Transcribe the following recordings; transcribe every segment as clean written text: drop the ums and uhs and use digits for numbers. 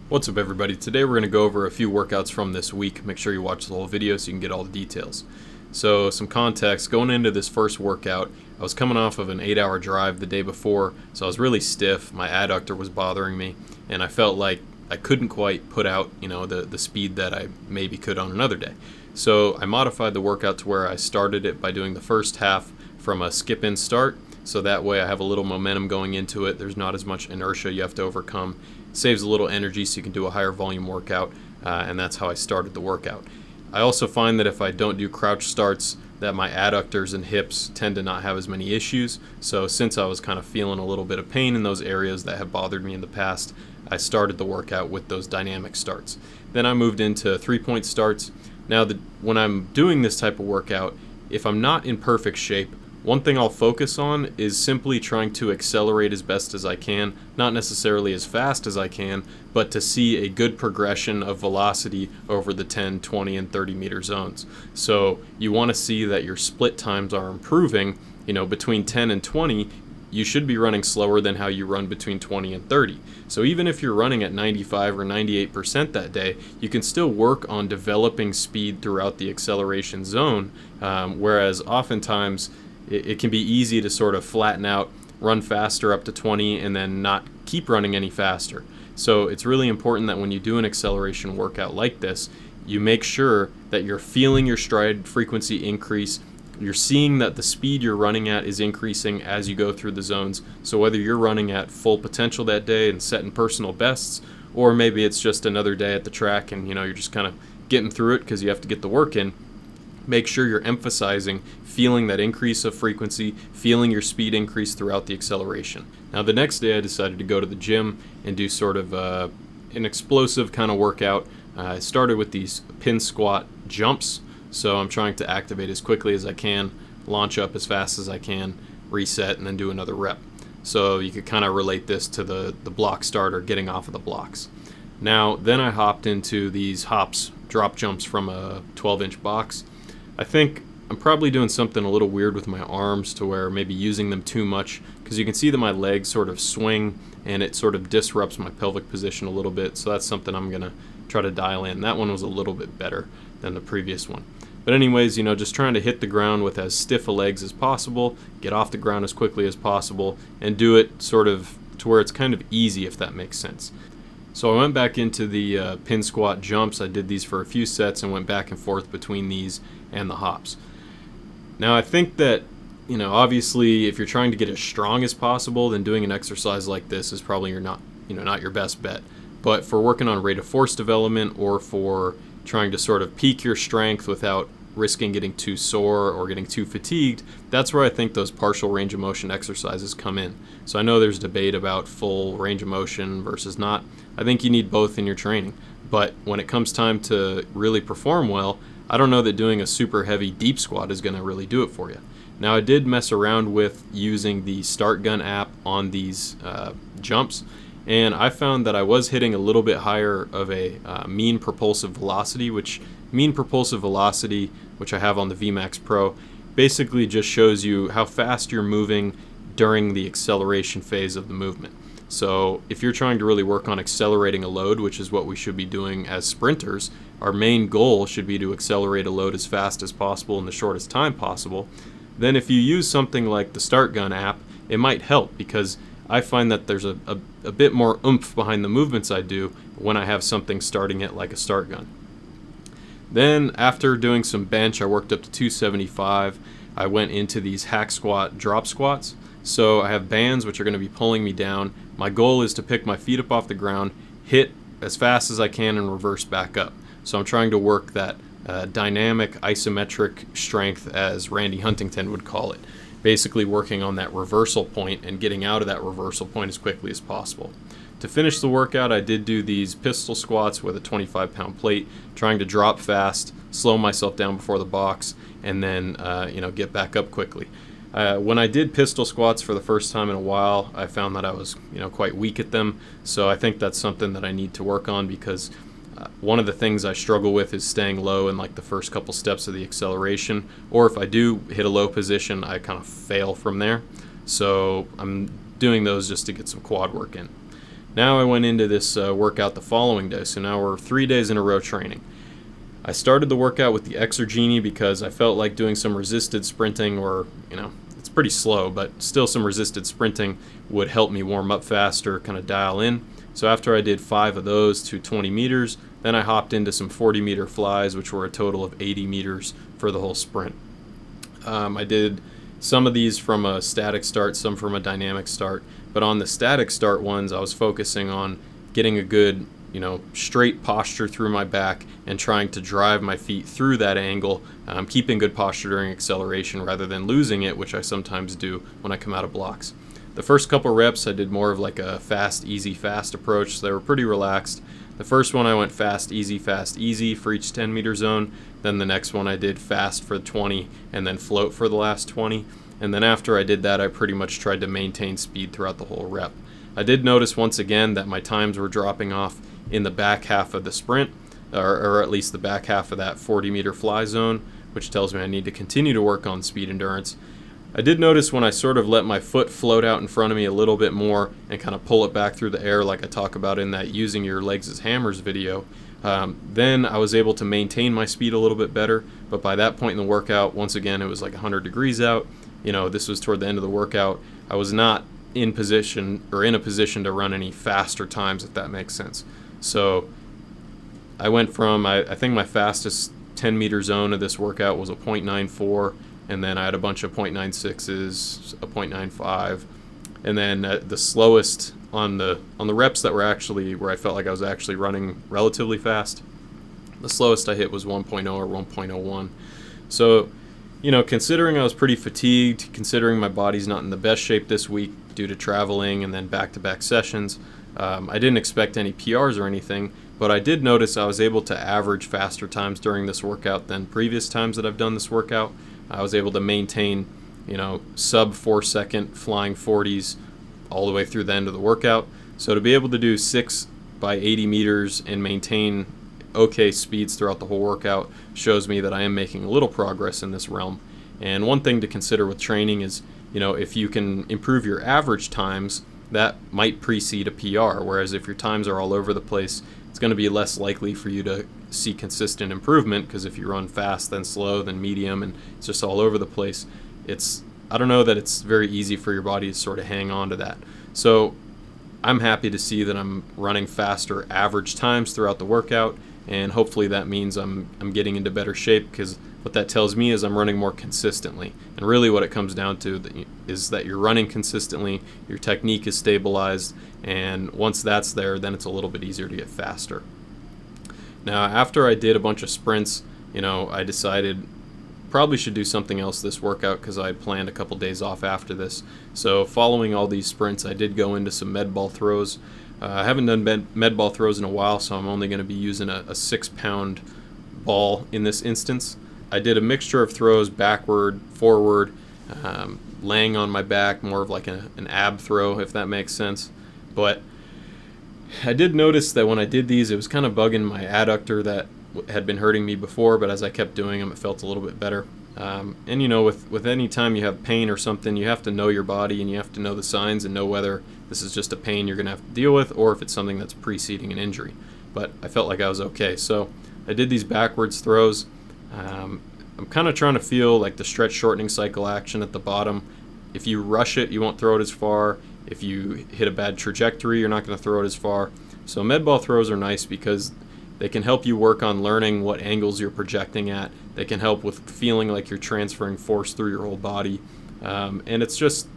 What's up, everybody? Today we're going to go over a few workouts from this week. Make sure you watch the whole video so you can get all the details. So some context, going into this first workout, I was coming off of an 8-hour drive the day before, so I was really stiff, my adductor was bothering me, and I felt like I couldn't quite put out, the speed that I maybe could on another day. So I modified the workout to where I started it by doing the first half from a skip-in start, so that way I have a little momentum going into it. There's not as much inertia you have to overcome. Saves a little energy so you can do a higher volume workout, and that's how I started the workout. I also find that if I don't do crouch starts, that my adductors and hips tend to not have as many issues. So since I was kind of feeling a little bit of pain in those areas that have bothered me in the past, I started the workout with those dynamic starts. Then I moved into 3-point starts. Now when I'm doing this type of workout, if I'm not in perfect shape, one thing I'll focus on is simply trying to accelerate as best as I can, not necessarily as fast as I can, but to see a good progression of velocity over the 10, 20, and 30 meter zones. So you want to see that your split times are improving. Between 10 and 20, you should be running slower than how you run between 20 and 30. So even if you're running at 95 or 98% that day, you can still work on developing speed throughout the acceleration zone, whereas oftentimes it can be easy to sort of flatten out, run faster up to 20, and then not keep running any faster. So it's really important that when you do an acceleration workout like this, you make sure that you're feeling your stride frequency increase. You're seeing that the speed you're running at is increasing as you go through the zones. So whether you're running at full potential that day and setting personal bests, or maybe it's just another day at the track and you're just kind of getting through it because you have to get the work in, make sure you're emphasizing feeling that increase of frequency, feeling your speed increase throughout the acceleration. Now the next day I decided to go to the gym and do sort of an explosive kind of workout. I started with these pin squat jumps, so I'm trying to activate as quickly as I can, launch up as fast as I can, reset, and then do another rep. So you could kind of relate this to the block start or getting off of the blocks. Now then I hopped into these hops, drop jumps from a 12-inch box. I think I'm probably doing something a little weird with my arms to where maybe using them too much, because you can see that my legs sort of swing and it sort of disrupts my pelvic position a little bit. So that's something I'm going to try to dial in. That one was a little bit better than the previous one. But anyways, just trying to hit the ground with as stiff a legs as possible, get off the ground as quickly as possible, and do it sort of to where it's kind of easy, if that makes sense. So I went back into the pin squat jumps. I did these for a few sets and went back and forth between these and the hops. Now I think that, obviously if you're trying to get as strong as possible, then doing an exercise like this is probably not your best bet. But for working on rate of force development, or for trying to sort of peak your strength without risking getting too sore or getting too fatigued, that's where I think those partial range of motion exercises come in. So I know there's debate about full range of motion versus not. I think you need both in your training. But when it comes time to really perform well, I don't know that doing a super heavy deep squat is going to really do it for you. Now I did mess around with using the Start Gun app on these jumps, and I found that I was hitting a little bit higher of a mean propulsive velocity, which I have on the VMAX Pro, basically just shows you how fast you're moving during the acceleration phase of the movement. So if you're trying to really work on accelerating a load, which is what we should be doing as sprinters, our main goal should be to accelerate a load as fast as possible in the shortest time possible. Then if you use something like the Start Gun app, it might help, because I find that there's a bit more oomph behind the movements I do when I have something starting it like a start gun. Then after doing some bench, I worked up to 275. I went into these hack squat drop squats. So I have bands which are going to be pulling me down. My goal is to pick my feet up off the ground, hit as fast as I can, and reverse back up. So I'm trying to work that dynamic isometric strength, as Randy Huntington would call it. Basically working on that reversal point and getting out of that reversal point as quickly as possible. To finish the workout, I did do these pistol squats with a 25-pound plate, trying to drop fast, slow myself down before the box, and then get back up quickly. When I did pistol squats for the first time in a while, I found that I was quite weak at them. So I think that's something that I need to work on, because one of the things I struggle with is staying low in like the first couple steps of the acceleration, or if I do hit a low position, I kind of fail from there. So I'm doing those just to get some quad work in. Now I went into this workout the following day, so now we're 3 days in a row training. I started the workout with the Exergenie because I felt like doing some resisted sprinting, or, it's pretty slow, but still some resisted sprinting would help me warm up faster, kind of dial in. So after I did 5 of those to 20 meters, then I hopped into some 40-meter flies, which were a total of 80 meters for the whole sprint. I did some of these from a static start, some from a dynamic start, but on the static start ones, I was focusing on getting a good, straight posture through my back and trying to drive my feet through that angle, keeping good posture during acceleration rather than losing it, which I sometimes do when I come out of blocks. The first couple reps, I did more of like a fast, easy, fast approach, so they were pretty relaxed. The first one I went fast, easy for each 10-meter zone. Then the next one I did fast for 20 and then float for the last 20. And then after I did that, I pretty much tried to maintain speed throughout the whole rep. I did notice once again that my times were dropping off in the back half of the sprint, or at least the back half of that 40-meter fly zone, which tells me I need to continue to work on speed endurance. I did notice when I sort of let my foot float out in front of me a little bit more and kind of pull it back through the air like I talk about in that using your legs as hammers video, then I was able to maintain my speed a little bit better. But by that point in the workout, once again, it was like 100 degrees out. This was toward the end of the workout. I was not in a position to run any faster times, if that makes sense. So I went from, I think my fastest 10-meter zone of this workout was a 0.94, and then I had a bunch of 0.96s, a 0.95, and then the slowest on the reps that were actually where I felt like I was actually running relatively fast, the slowest I hit was 1.0 or 1.01. So, considering I was pretty fatigued, considering my body's not in the best shape this week due to traveling and then back-to-back sessions, I didn't expect any PRs or anything, but I did notice I was able to average faster times during this workout than previous times that I've done this workout. I was able to maintain, sub 4-second flying 40s all the way through the end of the workout. So to be able to do 6 by 80 meters and maintain okay speeds throughout the whole workout shows me that I am making a little progress in this realm. And one thing to consider with training is, if you can improve your average times, that might precede a PR, whereas if your times are all over the place, it's going to be less likely for you to see consistent improvement, because if you run fast, then slow, then medium, and it's just all over the place, I don't know that it's very easy for your body to sort of hang on to that. So I'm happy to see that I'm running faster average times throughout the workout, and hopefully that means I'm getting into better shape, because what that tells me is I'm running more consistently. And really what it comes down to is that you're running consistently, your technique is stabilized, and once that's there, then it's a little bit easier to get faster. Now, after I did a bunch of sprints, I decided probably should do something else this workout, because I planned a couple days off after this. So following all these sprints, I did go into some med ball throws. I haven't done med ball throws in a while, so I'm only going to be using a 6-pound ball in this instance. I did a mixture of throws, backward, forward, laying on my back, more of like an ab throw, if that makes sense. But I did notice that when I did these, it was kind of bugging my adductor that had been hurting me before, but as I kept doing them, it felt a little bit better. And with any time you have pain or something, you have to know your body and you have to know the signs and know whether this is just a pain you're going to have to deal with or if it's something that's preceding an injury. But I felt like I was okay. So I did these backwards throws. I'm kind of trying to feel like the stretch shortening cycle action at the bottom. If you rush it, you won't throw it as far. If you hit a bad trajectory, you're not going to throw it as far. So med ball throws are nice because they can help you work on learning what angles you're projecting at. They can help with feeling like you're transferring force through your whole body. And it's just,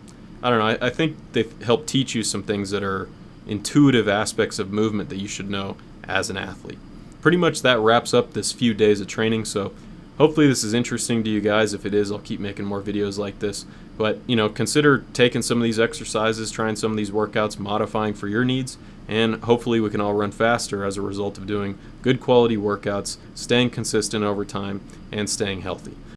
I don't know, I think they help teach you some things that are intuitive aspects of movement that you should know as an athlete. Pretty much that wraps up this few days of training, so hopefully this is interesting to you guys. If it is, I'll keep making more videos like this. But, consider taking some of these exercises, trying some of these workouts, modifying for your needs, and hopefully we can all run faster as a result of doing good quality workouts, staying consistent over time, and staying healthy.